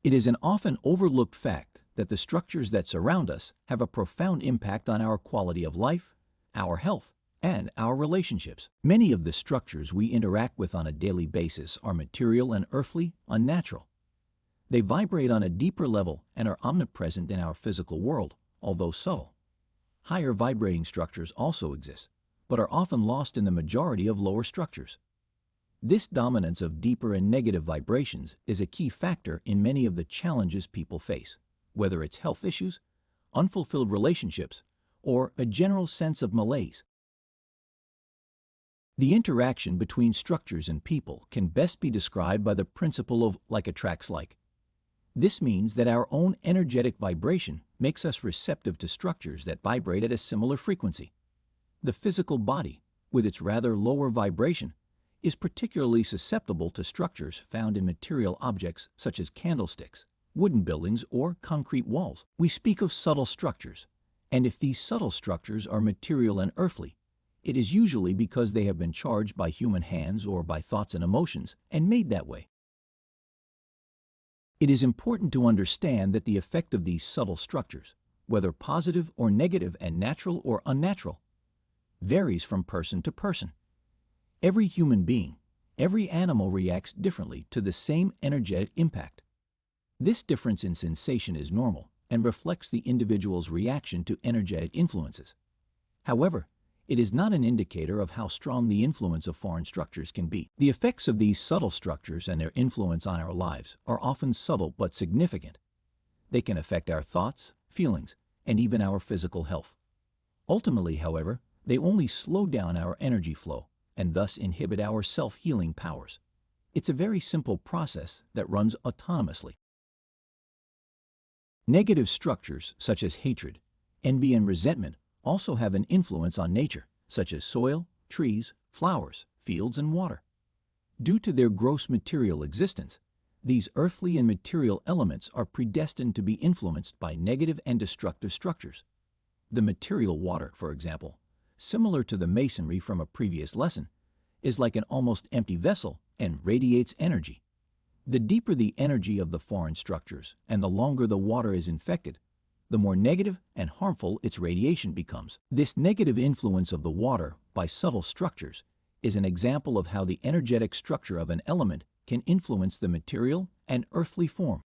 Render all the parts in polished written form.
It is an often overlooked fact that the structures that surround us have a profound impact on our quality of life, our health, and our relationships. Many of the structures we interact with on a daily basis are material and earthly, unnatural. They vibrate on a deeper level and are omnipresent in our physical world, although subtle. Higher vibrating structures also exist, but are often lost in the majority of lower structures. This dominance of deeper and negative vibrations is a key factor in many of the challenges people face, whether it's health issues, unfulfilled relationships, or a general sense of malaise. The interaction between structures and people can best be described by the principle of like attracts like. This means that our own energetic vibration makes us receptive to structures that vibrate at a similar frequency. The physical body, with its rather lower vibration, is particularly susceptible to structures found in material objects such as candlesticks, wooden buildings, or concrete walls. We speak of subtle structures, and if these subtle structures are material and earthly, it is usually because they have been charged by human hands or by thoughts and emotions and made that way. It is important to understand that the effect of these subtle structures, whether positive or negative and natural or unnatural, varies from person to person. Every human being, every animal reacts differently to the same energetic impact. This difference in sensation is normal and reflects the individual's reaction to energetic influences. However, it is not an indicator of how strong the influence of foreign structures can be. The effects of these subtle structures and their influence on our lives are often subtle but significant. They can affect our thoughts, feelings, and even our physical health. Ultimately, however, they only slow down our energy flow and thus inhibit our self-healing powers. It's a very simple process that runs autonomously. Negative structures such as hatred, envy, and resentment also have an influence on nature, such as soil, trees, flowers, fields, and water. Due to their gross material existence, these earthly and material elements are predestined to be influenced by negative and destructive structures. The material water, for example, similar to the masonry from a previous lesson, is like an almost empty vessel and radiates energy. The deeper the energy of the foreign structures and the longer the water is infected, the more negative and harmful its radiation becomes. This negative influence of the water by subtle structures is an example of how the energetic structure of an element can influence the material and earthly form.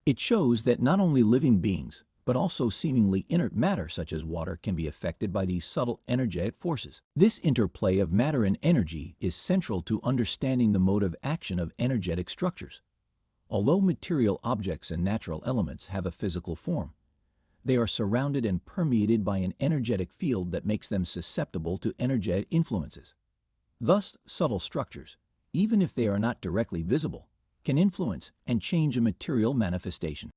It shows that not only living beings, but also seemingly inert matter such as water can be affected by these subtle energetic forces. This interplay of matter and energy is central to understanding the mode of action of energetic structures. Although material objects and natural elements have a physical form, they are surrounded and permeated by an energetic field that makes them susceptible to energetic influences. Thus, subtle structures, even if they are not directly visible, can influence and change a material manifestation.